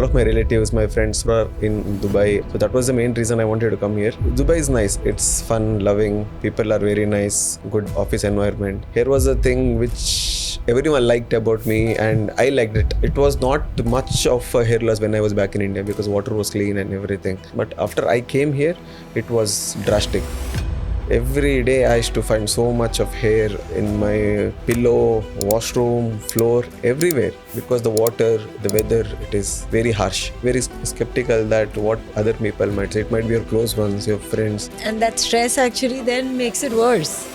all of my relatives, my friends were in Dubai. So that was the main reason I wanted to come here. Dubai is nice. It's fun, loving. People are very nice. Good office environment. Here was a thing which everyone liked about me and I liked it. It was not much of a hair loss when I was back in India because water was clean and everything. But after I came here, it was drastic. Every day I used to find so much of hair in my pillow, washroom, floor, everywhere because the water, the weather, it is very harsh. Very skeptical that what other people might say. It might be your close ones, your friends. And that stress actually then makes it worse.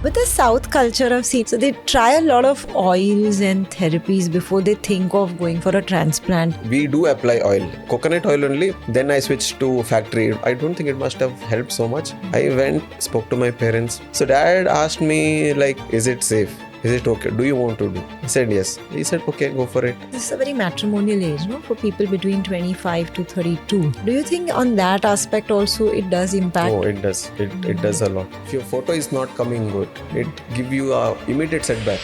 With the South culture I've seen, so they try a lot of oils and therapies before they think of going for a transplant. We do apply oil, coconut oil only. Then I switched to factory. I don't think it must have helped so much. I went, spoke to my parents. So dad asked me like, is it safe? Is it okay? Do you want to do? I said yes. He said, okay, go for it. This is a very matrimonial age, no? For people between 25 to 32. Do you think on that aspect also it does impact? Oh, it does. It does a lot. If your photo is not coming good, it give you a immediate setback.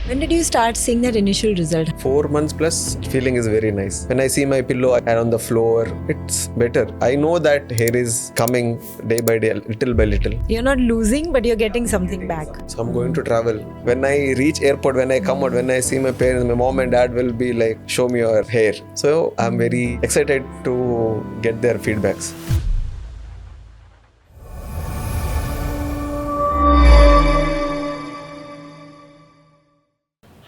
When did you start seeing that initial result? 4 months plus, feeling is very nice. When I see my pillow on the floor, it's better. I know that hair is coming day by day, little by little. You're not losing, but you're getting something back. So I'm going to travel. When I reach airport, when I come out, when I see my parents, my mom and dad will be like, show me your hair. So I'm very excited to get their feedbacks.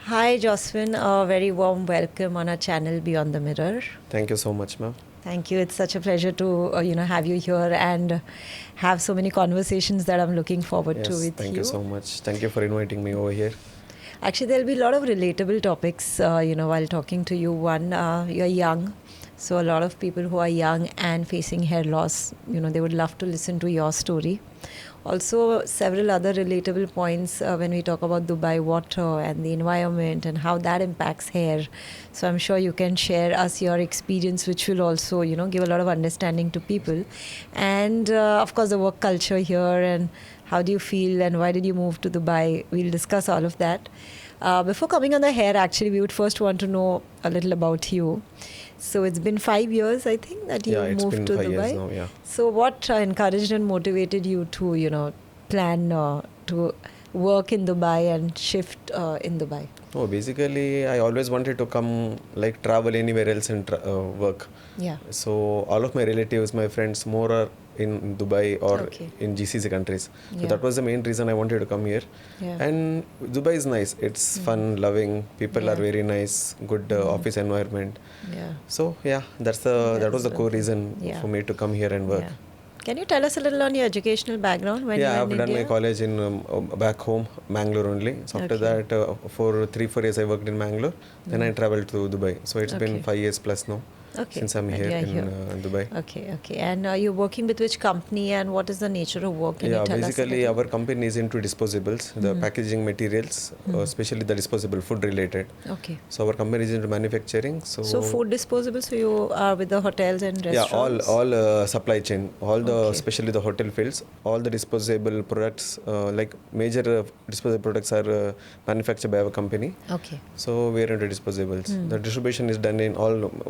Hi Joswin, a very warm welcome on our channel Beyond the Mirror. Thank you so much, ma'am. Thank you. It's such a pleasure to have you here and have so many conversations that I'm looking forward to with you. Thank you so much. Thank you for inviting me over here. Actually, there'll be a lot of relatable topics, while talking to you. One, you're young. So a lot of people who are young and facing hair loss, they would love to listen to your story. Also, several other relatable points when we talk about Dubai water and the environment and how that impacts hair. So I'm sure you can share us your experience, which will also, give a lot of understanding to people. And of course, the work culture here and how do you feel and why did you move to Dubai? We'll discuss all of that. Before coming on the hair, actually, we would first want to know a little about you. So it's been 5 years, I think, that you moved to Dubai. 5 years now, yeah. So what encouraged and motivated you to, plan to work in Dubai and shift in Dubai? Oh, basically, I always wanted to come, travel anywhere else and work. Yeah. So all of my relatives, my friends, more are in Dubai or in GCC countries. So that was the main reason I wanted to come here. Yeah. And Dubai is nice. It's fun, loving. People are very nice. Good office environment. Yeah. So that was the core reason for me to come here and work. Yeah. Can you tell us a little on your educational background when you were in I've done India? my college in back home, Mangalore only. So after that, for 3-4 years I worked in Mangalore. Then I traveled to Dubai. So it's been 5 years plus now. Since I'm here in Dubai. Okay. And you're working with which company and what is the nature of work? Can you tell basically us our company is into disposables, the packaging materials, especially the disposable food related. Okay. So our company is into manufacturing. So food disposables, so you are with the hotels and restaurants? Yeah, all supply chain, all the especially the hotel fields, all the disposable products, major disposable products are manufactured by our company. Okay. So we are into disposables. The distribution is done in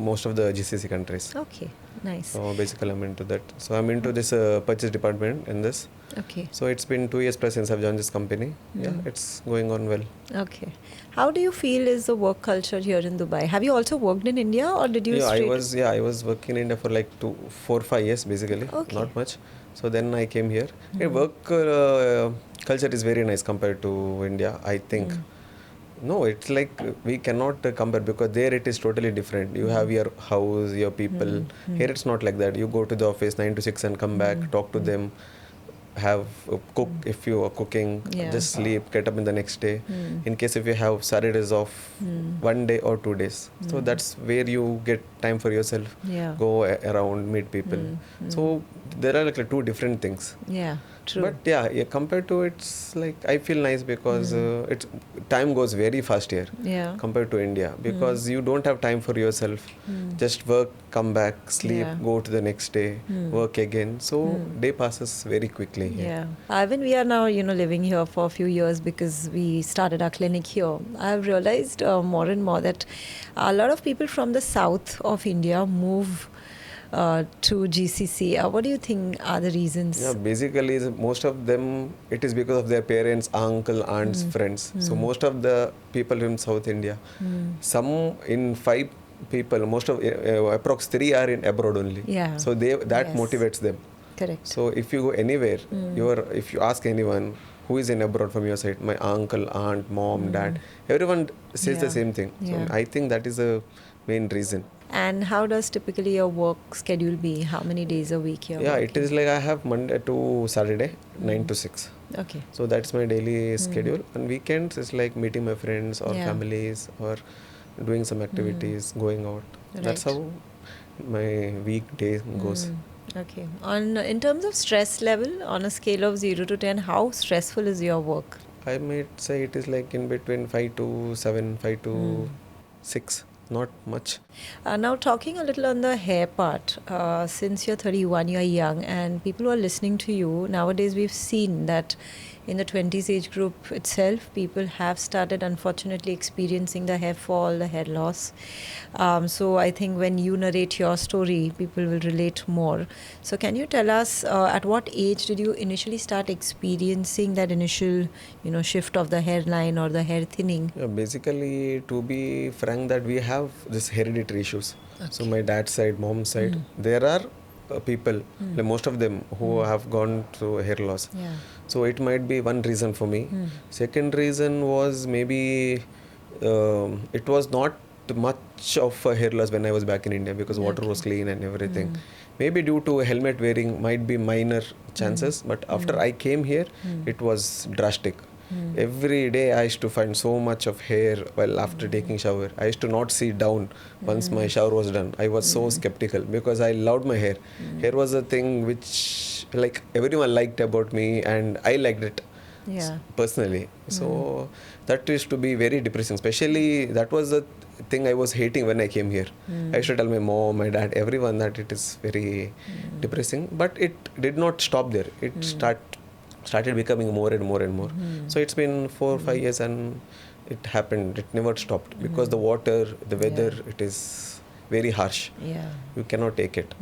most of the GCC countries. Okay, nice. So basically I'm into that. So I'm into this purchase department in this. Okay. So it's been 2 years plus since I've joined this company. Yeah, it's going on well. Okay. How do you feel is the work culture here in Dubai? Have you also worked in India or did you I was working in India for 4-5 years basically. Okay. Not much. So then I came here. Work culture is very nice compared to India, I think. No, it's we cannot compare because there it is totally different. You have your house, your people. Here it's not like that. You go to the office 9 to 6 and come back, talk to them, have cook if you are cooking, just sleep, get up in the next day. In case if you have Saturdays off, 1 day or 2 days. So that's where you get time for yourself. Yeah. Go around, meet people. So there are two different things. Yeah. True. But yeah, compared to it's like I feel nice because it's time goes very fast here Yeah. compared to India because you don't have time for yourself. Just work, come back, sleep, Yeah. go to the next day, work again. So day passes very quickly here. Yeah. Ivan, we are now, living here for a few years because we started our clinic here. I've realized more and more that a lot of people from the south of India move to GCC. What do you think are the reasons? Yeah, basically most of them it is because of their parents, uncle, aunts, friends. So most of the people in South India, some in 5 people, most of approx 3 are in abroad only. Yeah. So that Yes. motivates them. Correct. So if you go anywhere, if you ask anyone who is in abroad from your side, my uncle, aunt, mom, dad, everyone says the Yeah. same thing. So Yeah. I think that is the main reason. And how does typically your work schedule be? How many days a week you're Yeah, working? it is like I have Monday to Saturday, 9 to 6. Okay. So that's my daily schedule. And weekends is like meeting my friends or Yeah. families or doing some activities, going out. That's Right. how my weekday goes. Okay. In terms of stress level, on a scale of 0 to 10, how stressful is your work? I might say it is like in between 5 to 7, 5 to 6. Not much. Now, talking a little on the hair part, since you're 31, you're young, and people who are listening to you, nowadays we've seen that in the 20s age group itself, people have started unfortunately experiencing the hair fall, the hair loss. So I think when you narrate your story, people will relate more. So can you tell us at what age did you initially start experiencing that initial, shift of the hairline or the hair thinning? Yeah, basically, to be frank, that we have this hereditary issues. So my dad's side, mom's side, there are people, like most of them, who have gone through hair loss. Yeah. So it might be one reason for me. Second reason was maybe it was not much of a hair loss when I was back in India because water was clean and everything. Maybe due to helmet wearing might be minor chances, but after I came here, it was drastic. Every day I used to find so much of hair while after taking shower. I used to not see down once my shower was done. I was so skeptical because I loved my hair. Hair was a thing which like everyone liked about me and I liked it personally. So that used to be very depressing. Especially that was the thing I was hating when I came here. I used to tell my mom, my dad, everyone that it is very depressing. But it did not stop there. It started becoming more and more and more. So it's been 4 or 5 years and it happened. It never stopped because the water, the weather, it is very harsh. Yeah. You cannot take it.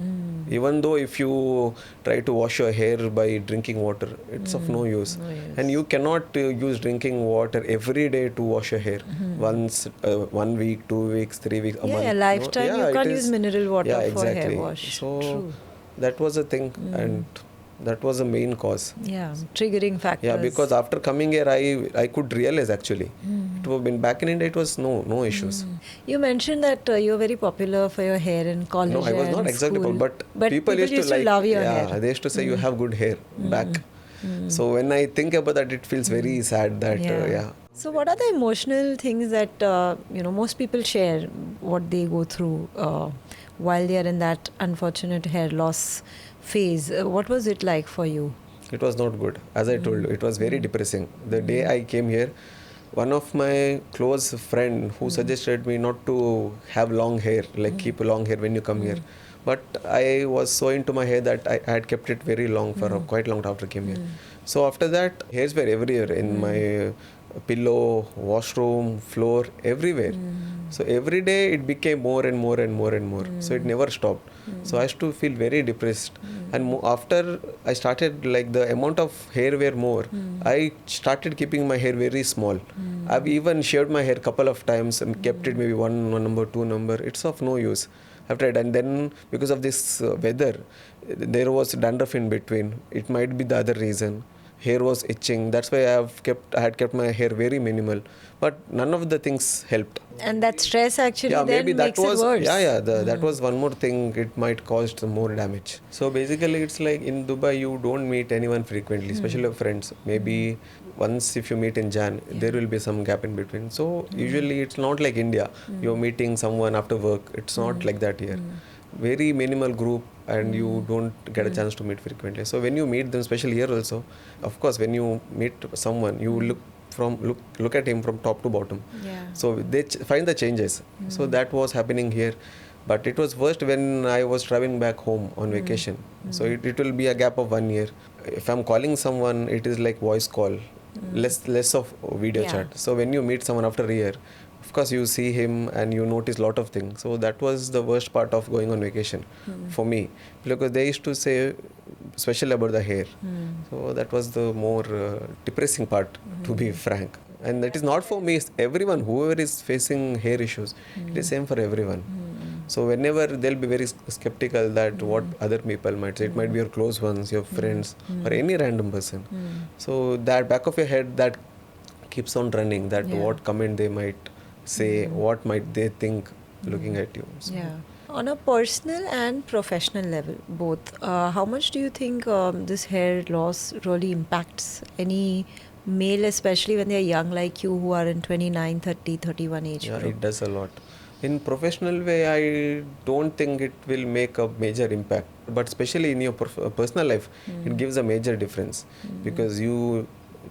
Even though if you try to wash your hair by drinking water, it's of no use. And you cannot use drinking water every day to wash your hair. Once, 1 week, 2 weeks, 3 weeks, a month. Yeah, a lifetime No? you it can't is- use mineral water yeah, for exactly. hair wash. So True. that was a thing and that was the main cause. Yeah, triggering factors. Yeah, because after coming here, I could realize actually. It was been back in India, it was no issues. You mentioned that you were very popular for your hair in college. No, I was not and exactly, school. but people used to like. love your yeah, hair. they used to say you have good hair back. So when I think about that, it feels very sad that yeah. So, what are the emotional things that most people share? What they go through while they are in that unfortunate hair loss phase? What was it like for you? It was not good. As I told you, it was very depressing. The day I came here, one of my close friend who suggested me not to have long hair, like keep long hair when you come here. But I was so into my hair that I had kept it very long for quite long after I came here. So after that, hairs were everywhere in my pillow, washroom, floor, everywhere. So every day it became more and more and more and more. So it never stopped. So I used to feel very depressed. And after I started, like the amount of hair were more, I started keeping my hair very small. I've even shaved my hair couple of times and kept it maybe one number, 2 number. It's of no use. I've tried, and then because of this weather, there was dandruff in between. It might be the other reason. Hair was itching. That's why I had kept my hair very minimal. But none of the things helped. And that stress actually Yeah, then maybe that makes was it worse. that was one more thing. It might cause some more damage. So basically, it's like in Dubai, you don't meet anyone frequently, especially your friends. Maybe once if you meet in Jan, there will be some gap in between. So usually, it's not like India. You're meeting someone after work. It's not like that here. Very minimal group. and you don't get a chance to meet frequently. So when you meet them, especially here also, of course, when you meet someone, you look at him from top to bottom. Yeah. So they find the changes. So that was happening here. But it was worst when I was traveling back home on vacation. So it will be a gap of 1 year. If I'm calling someone, it is like voice call, less of video Yeah. chat. So when you meet someone after a year, of course you see him and you notice lot of things. So that was the worst part of going on vacation for me, because they used to say especially about the hair. So that was the more depressing part, to be frank. And that is not for me, it's everyone, whoever is facing hair issues, it is same for everyone. So whenever they'll be very skeptical that what other people might say, it might be your close ones, your friends, or any random person. So that back of your head, that keeps on running, that what comment they might say, what might they think looking at you. So Yeah. On a personal and professional level, both, how much do you think this hair loss really impacts any male, especially when they're young like you, who are in 29, 30, 31 age yeah, group? it does a lot. In professional way, I don't think it will make a major impact, but especially in your personal life, it gives a major difference, because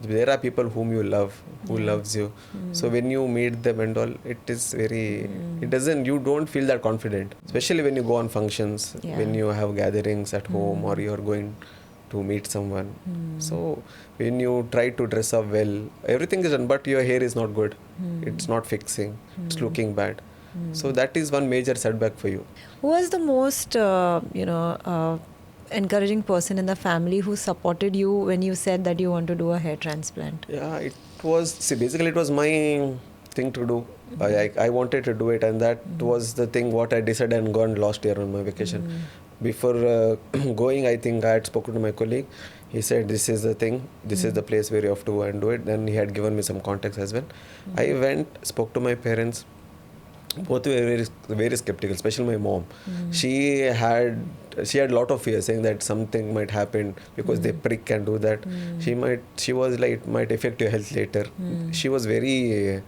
there are people whom you love, who loves you. So when you meet them and all, it is very, you don't feel that confident, especially when you go on functions, when you have gatherings at home, or you're going to meet someone. So when you try to dress up well, everything is done, but your hair is not good. It's not fixing. It's looking bad. So that is one major setback for you. Who was the most, encouraging person in the family who supported you when you said that you want to do a hair transplant? Yeah, basically it was my thing to do. I wanted to do it, and that was the thing what I decided and gone last year on my vacation. Before going, I think I had spoken to my colleague. He said, this is the thing, this is the place where you have to go and do it. Then he had given me some contacts as well. I went, spoke to my parents. Both were very, very skeptical, especially my mom. She had a lot of fear, saying that something might happen because they prick and do that. She was like, it might affect your health later. She was very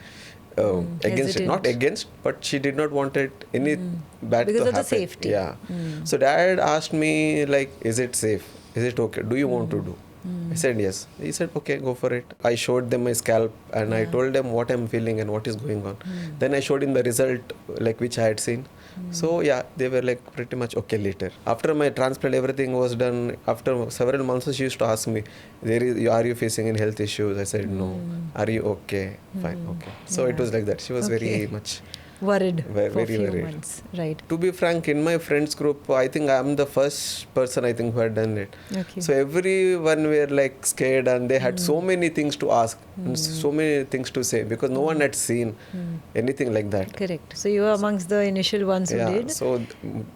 against it, not against, but she did not want it any bad because to of happen. the safety. Yeah. So dad asked me, like, is it safe? Is it okay? Do you want to do? I said yes. He said, okay, go for it. I showed them my scalp, and I told them what I'm feeling and what is going on. Then I showed him the result, like which I had seen. So yeah, they were like pretty much okay later. After my transplant, everything was done. After several months, she used to ask me, are you facing any health issues? I said no. Are you okay? Fine, okay. So it was like that. She was very much worried for a very few worried. months, right? To be frank, in my friends group, I think I'm the first person who had done it. Okay. So everyone were like scared, and they had so many things to ask and so many things to say, because no one had seen anything like that. Correct. So you were amongst the initial ones who did. So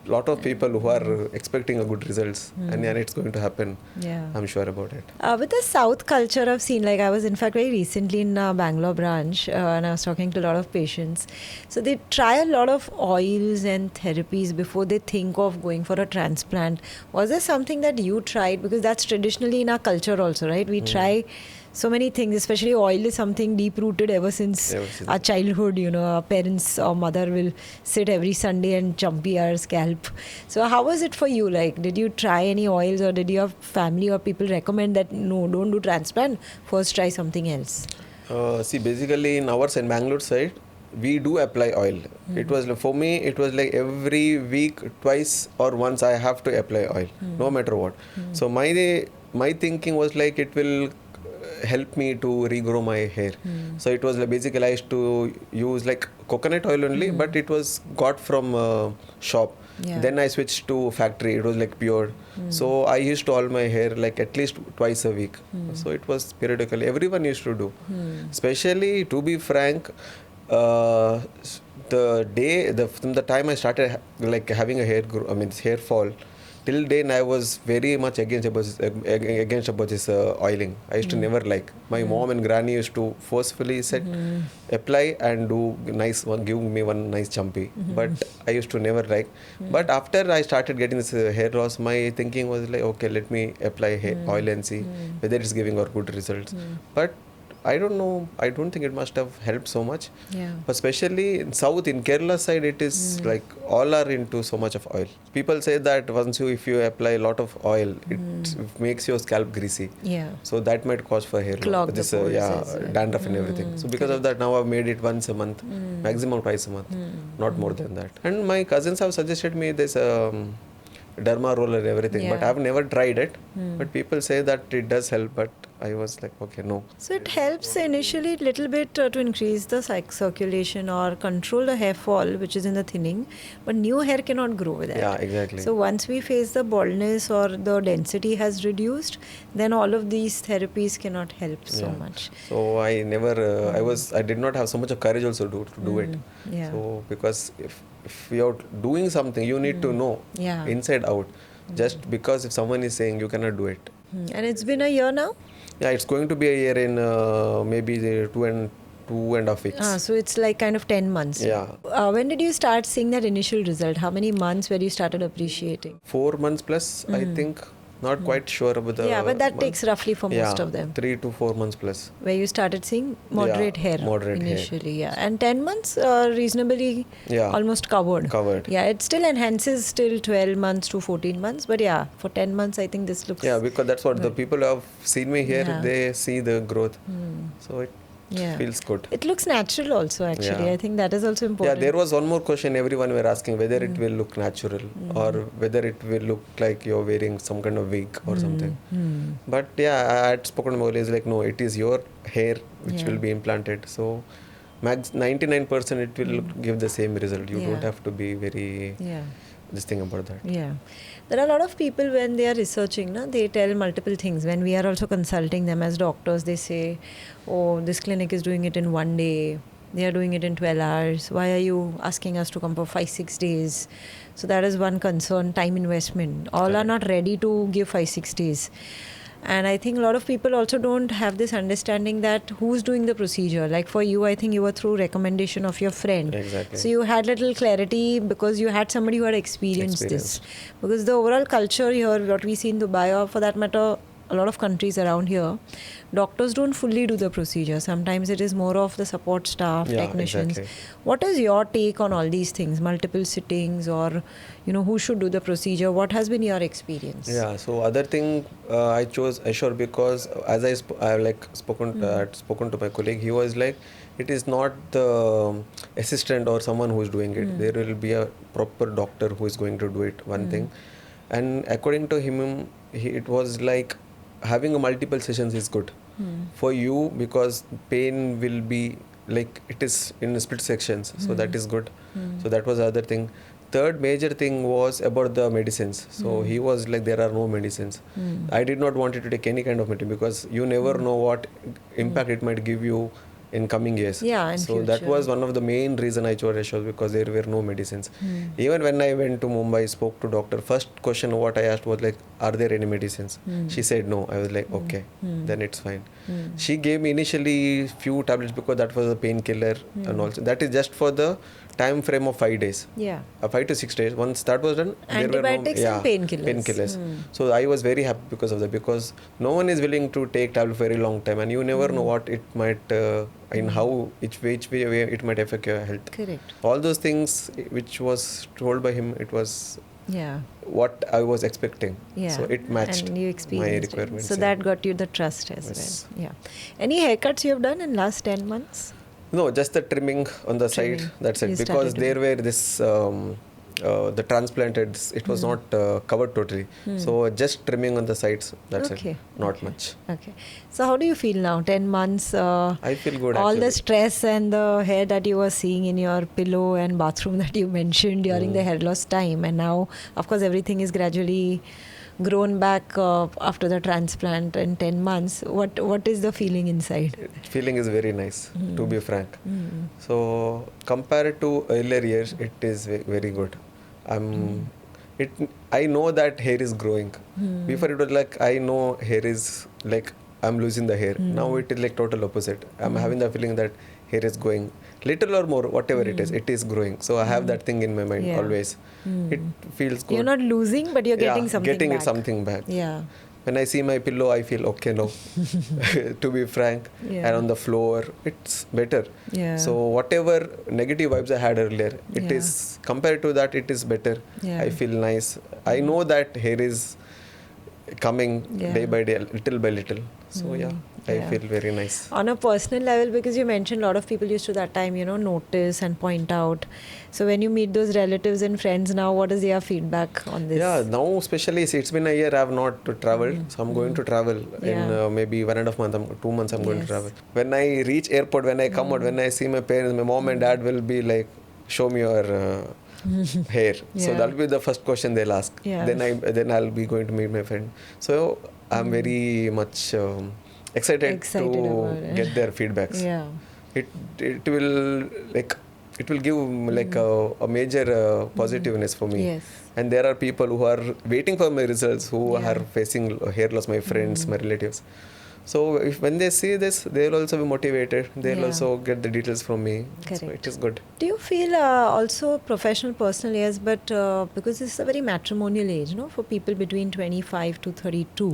lot of people who are expecting a good results, and it's going to happen. Yeah. I'm sure about it. With the South culture, I've seen, like I was in fact very recently in Bangalore branch, and I was talking to a lot of patients. So they try a lot of oils and therapies before they think of going for a transplant. Was there something that you tried? Because that's traditionally in our culture also, right? We try so many things, especially oil is something deep-rooted ever since our childhood. Our parents or mother will sit every Sunday and chumpy our scalp. So how was it for you? Like, did you try any oils, or did your family or people recommend that, no, don't do transplant, first try something else? See, basically in Bangalore side, we do apply oil. It was for me, it was like every week, twice or once I have to apply oil, no matter what. So my thinking was like, it will help me to regrow my hair. So it was like, basically I used to use like coconut oil only, but it was got from shop. Then I switched to factory. It was like pure. So I used to oil my hair like at least twice a week. So it was periodically. Everyone used to do. Especially, to be frank, from the time I started like having a hair fall, till then I was very much against about this oiling. I used to never like. My mom and granny used to forcefully say, apply and do nice one, give me one nice chumpy. But I used to never like. But after I started getting this hair loss, my thinking was like, okay, let me apply oil and see whether it's giving or good results. But I don't know. I don't think it must have helped so much. Yeah. But especially in South, in Kerala side, it is like all are into so much of oil. People say that if you apply a lot of oil, it makes your scalp greasy. Yeah. So that might cause for hair Clog loss. the pores as well. Dandruff and everything. So because of that, now I've made it once a month, maximum twice a month, not more than that. And my cousins have suggested me this derma roller and everything, but Yeah. I've never tried it. But people say that it does help, but I was like, okay, no. So it helps initially a little bit to increase the circulation or control the hair fall, which is in the thinning, but new hair cannot grow with that. Yeah, exactly. So once we face the baldness or the density has reduced, then all of these therapies cannot help so much. So I never, I did not have so much of courage also to do it. Yeah. So because if you're doing something, you need to know Yeah. inside out. Just because if someone is saying you cannot do it. And it's been a year now? Yeah, it's going to be a year in maybe the two and a half weeks. So it's like kind of 10 months. Yeah. When did you start seeing that initial result? How many months where you started appreciating? 4 months plus, I think. Not quite sure about the. Yeah, but that month. takes roughly for most of them. 3 to 4 months plus. Where you started seeing moderate hair moderate hair. initially. Yeah. And 10 months reasonably Yeah. almost covered. Yeah, it still enhances till 12 months to 14 months. But yeah, for 10 months, I think this looks. Yeah, because that's what the people who have seen me here, Yeah. they see the growth. So it feels good. It looks natural also, actually. Yeah. I think that is also important. Yeah, there was one more question everyone were asking, whether it will look natural or whether it will look like you're wearing some kind of wig or something. But yeah, I had spoken to Mowgli, is like, no, it is your hair which will be implanted. So max 99% it will give the same result. You don't have to be very this thing about that. Yeah. There are a lot of people when they are researching, they tell multiple things. When we are also consulting them as doctors, they say, oh, this clinic is doing it in 1 day. They are doing it in 12 hours. Why are you asking us to come for 5-6 days? So that is one concern, time investment. All are not ready to give 5-6 days. And I think a lot of people also don't have this understanding that who's doing the procedure. Like for you, I think you were through recommendation of your friend. Exactly. So you had little clarity because you had somebody who had experienced this. Because the overall culture here, what we see in Dubai or for that matter, a lot of countries around here, doctors don't fully do the procedure. Sometimes it is more of the support staff, technicians. Exactly. What is your take on all these things? Multiple sittings or, who should do the procedure? What has been your experience? Yeah, so other thing I chose Ashore because as I spoken to my colleague, he was like, it is not the assistant or someone who is doing it. There will be a proper doctor who is going to do it, one thing. And according to him, it was like having a multiple sessions is good for you because pain will be like it is in split sections, so that is good. So that was the other thing. Third major thing was about the medicines. So he was like, there are no medicines. I did not want to take any kind of medicine because you never know what impact it might give you in coming years. Yeah, in so that future. was one of the main reason I chose Ashore because there were no medicines. Even when I went to Mumbai, spoke to doctor, first question what I asked was like, are there any medicines? She said no. I was like, okay, then it's fine. She gave me initially few tablets because that was a painkiller and also that is just for the time frame of 5 days. Yeah. 5 to 6 days. Once that was done, Antibiotics and painkillers. Painkillers. So I was very happy because of that because no one is willing to take tablet for a very long time and you never know what it might in how which way it might affect your health. Correct. All those things which was told by him, it was what I was expecting. Yeah. So it matched and you my experienced requirements. it. So that got you the trust as well. Yeah. Any haircuts you have done in last 10 months? No, just the trimming on the side. That's it. You Because started there were this the transplanted. It was not covered totally. So just trimming on the sides. That's it. Not much. Okay. So how do you feel now? 10 months. I feel good. All actually. the stress and the hair that you were seeing in your pillow and bathroom that you mentioned during the hair loss time, and now, of course, everything is gradually grown back after the transplant in 10 months. What is the feeling inside? Feeling is very nice, to be frank. So compared to earlier years, it is very good. I know that hair is growing. Before it was like I know hair is like I'm losing the hair. Now it is like total opposite. I'm having the feeling that hair is going little or more, whatever it is growing. So I have that thing in my mind always. It feels good. You're not losing, but you're getting something back. Something back. Yeah. When I see my pillow, I feel okay now. To be frank, Yeah. and on the floor, it's better. Yeah. So whatever negative vibes I had earlier, it Yeah. is compared to that, it is better. Yeah. I feel nice. I know that hair is coming Yeah. day by day, little by little. So yeah, I Yeah. feel very nice. On a personal level, because you mentioned a lot of people used to that time, notice and point out. So when you meet those relatives and friends now, what is their feedback on this? Yeah, now especially it's been a year I have not traveled, so I'm going to travel in Yeah. maybe 1.5 months, 2 months I'm going to Yes. travel. When I reach airport, when I come out, when I see my parents, my mom and dad will be like, show me your hair. So Yeah. that'll be the first question they'll ask. Yeah. Then I'll be going to meet my friend. So I'm very much excited Excited about to it. get their feedbacks. Yeah. It will give like a major positiveness for me. Yes. And there are people who are waiting for my results, who Yeah. are facing hair loss, my friends, my relatives. So when they see this, they will also be motivated. They'll Yeah. also get the details from me. So Correct. it is good. Do you feel also professional, personal, yes, but because this is a very matrimonial age, for people between 25 to 32.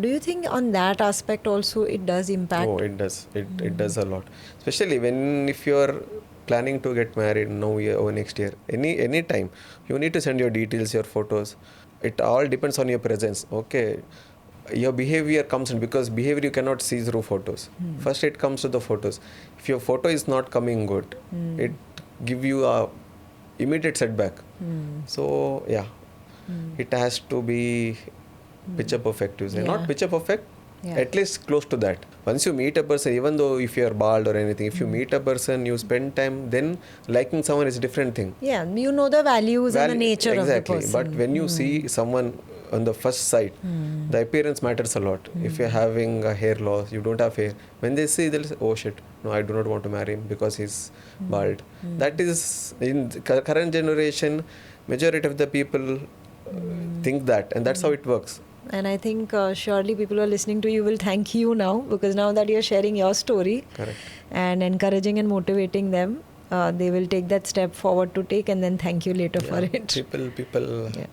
Do you think on that aspect also it does impact? Oh, it does. It does a lot. Especially if you're planning to get married now year or next year, any time, you need to send your details, your photos. It all depends on your presence. Okay. Your behavior comes in, because behavior you cannot see through photos. First it comes to the photos. If your photo is not coming good, it give you a immediate setback. So yeah, it has to be picture perfect, you say. Yeah. Not picture perfect, Yeah. at least close to that. Once you meet a person, even though if you are bald or anything, if you meet a person, you spend time, then liking someone is a different thing. Yeah, you know the values and the nature exactly. of the person. But when you see someone on the first sight, the appearance matters a lot. If you're having a hair loss, you don't have hair, when they see, they'll say, oh shit, no, I do not want to marry him because he's bald. That is, in the current generation, majority of the people think that, and that's how it works. And I think surely people who are listening to you will thank you now, because now that you're sharing your story Correct. and encouraging and motivating them, they will take that step forward to take and then thank you later for it. People Yeah.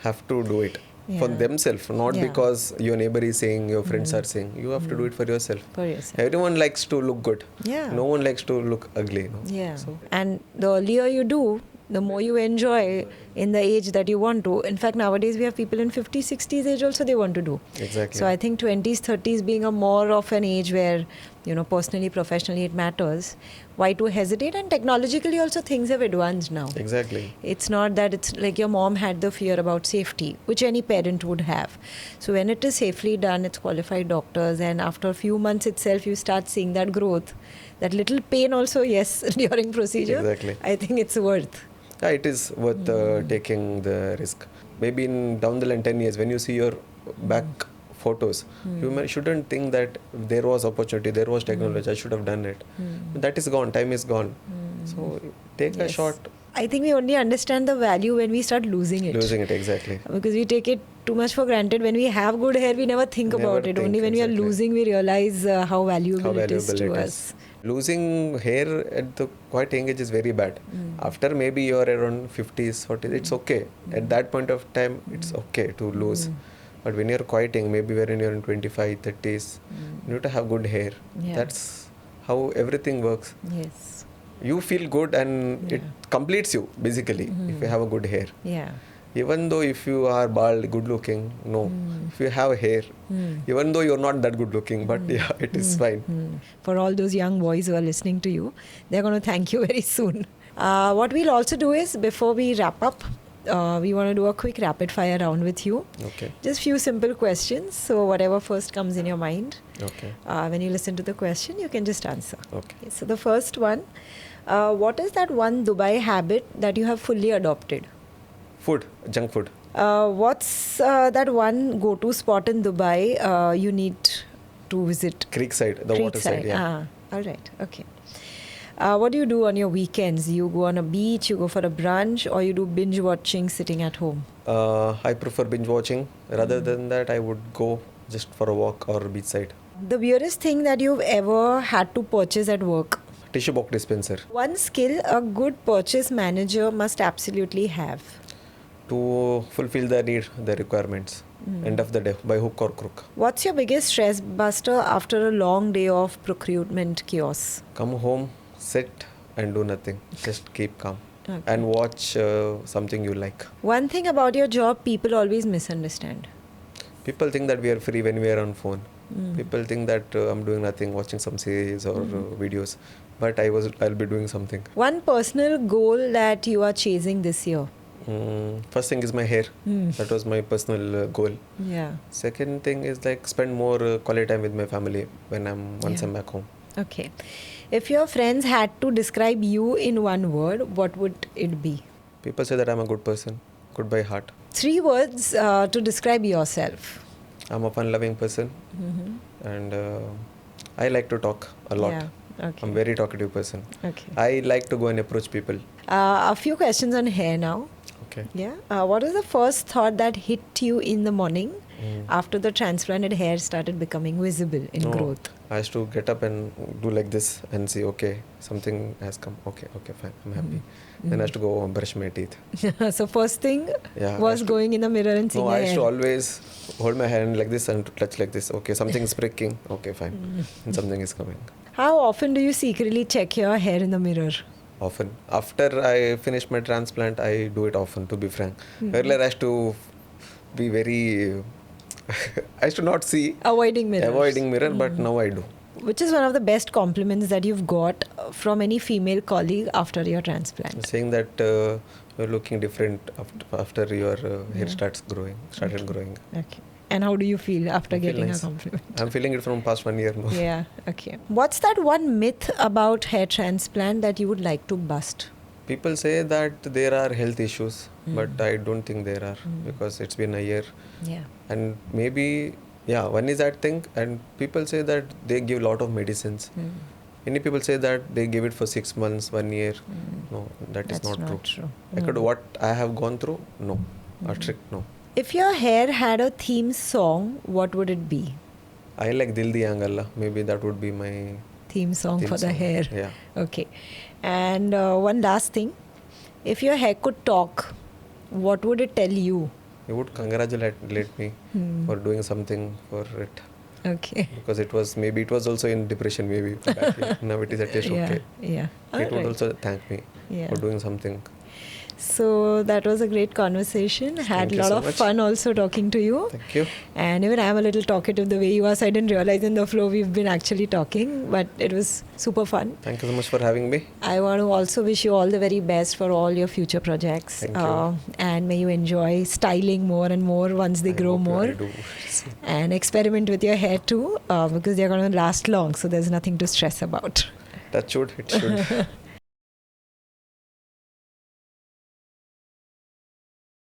have to do it for Yeah. themselves, not Yeah. because your neighbor is saying, your friends are saying. You have to do it for yourself. For yourself. Everyone likes to look good. Yeah. No one likes to look ugly. No? Yeah. So, And the earlier you do, the more you enjoy in the age that you want to. In fact, nowadays we have people in 50s, 60s age also they want to do. exactly. So I think 20s, 30s being a more of an age where, personally, professionally it matters. Why to hesitate? And technologically also things have advanced now. Exactly. It's not that it's like your mom had the fear about safety, which any parent would have. So when it is safely done, it's qualified doctors, and after a few months itself, you start seeing that growth. That little pain also, yes, during procedure. Exactly. I think it's worth. Yeah, it is worth taking the risk. Maybe in down the line 10 years, when you see your back photos, you shouldn't think that there was opportunity, there was technology, I should have done it. That is gone, time is gone. So take a Yes. shot. I think we only understand the value when we start losing it. Losing it, exactly. Because we take it too much for granted. When we have good hair, we never think Never about it. think, Only when we are exactly. losing, we realize how valuable it is to it us. Losing hair at the quite young age is very bad. After maybe you're around 50s, 40s, it's okay. At that point of time, it's okay to lose. But when you're quite young, maybe when you're in 25, 30s, you need to have good hair. Yeah. That's how everything works. Yes. You feel good and it completes you, basically, if you have a good hair. Yeah. Even though if you are bald, good looking, no. If you have hair, even though you're not that good looking, but yeah, it is fine. For all those young boys who are listening to you, they're going to thank you very soon. What we'll also do is, before we wrap up, we want to do a quick rapid fire round with you. Okay. Just few simple questions. So whatever first comes in your mind, Okay. when you listen to the question, you can just answer. Okay. So the first one, what is that one Dubai habit that you have fully adopted? Food, junk food. What's that one go-to spot in Dubai you need to visit? Creek side, the water side, yeah. All right, okay. What do you do on your weekends? You go on a beach, you go for a brunch, or you do binge watching sitting at home? I prefer binge watching. Rather than that, I would go just for a walk or beach side. The weirdest thing that you've ever had to purchase at work? Tissue box dispenser. One skill a good purchase manager must absolutely have. to fulfill the need, the requirements. End of the day, by hook or crook. What's your biggest stress buster after a long day of procurement chaos? Come home, sit and do nothing. Just keep calm. Okay. And watch something you like. One thing about your job people always misunderstand. People think that we are free when we are on phone. People think that I'm doing nothing, watching some series or videos. But I'll be doing something. One personal goal that you are chasing this year? First thing is my hair. That was my personal goal. Yeah. Second thing is like spend more quality time with my family when once I'm back home. Okay. If your friends had to describe you in one word, what would it be? People say that I'm a good person, good by heart. 3 words to describe yourself. I'm a fun-loving person, and I like to talk a lot. Yeah. Okay. I'm a very talkative person. Okay. I like to go and approach people. A few questions on hair now. Okay. Yeah. What was the first thought that hit you in the morning after the transplanted hair started becoming visible in growth? I used to get up and do like this and see, okay, something has come. Okay, fine, I'm happy. Then I used to go and brush my teeth. So first thing was going in the mirror and seeing I your used hair. to always hold my hand like this and touch like this. Okay, something is pricking. Okay, fine. And something is coming. How often do you secretly check your hair in the mirror? Often. After I finish my transplant, I do it often, to be frank. Earlier I used to be very... I used to not see. Avoiding mirrors. But now I do. Which is one of the best compliments that you've got from any female colleague after your transplant? Saying that you're looking different after your hair started growing. Okay. And how do you feel after getting nice. a compliment? I'm feeling it from past 1 year now. Yeah, okay. What's that one myth about hair transplant that you would like to bust? People say that there are health issues, but I don't think there are because it's been a year. Yeah. And maybe, one is that thing, and people say that they give a lot of medicines. Many people say that they give it for 6 months, 1 year. No, that's not true. What I have gone through, no. A trick, no. If your hair had a theme song, what would it be? I like Dil Diya Angalla. Maybe that would be my theme song for the hair. Yeah. Okay. And one last thing. If your hair could talk, what would it tell you? It would congratulate me for doing something for it. Okay. Because it was also in depression maybe. Now it is at least okay. Yeah. It would also thank me for doing something. So that was a great conversation. Had a lot of fun also talking to you. Thank you. And even I'm a little talkative the way you are, so I didn't realize in the flow we've been actually talking, but it was super fun. Thank you so much for having me. I want to also wish you all the very best for all your future projects. Thank you. And may you enjoy styling more and more once they grow more. I do. And experiment with your hair too, because they're going to last long, so there's nothing to stress about. It should.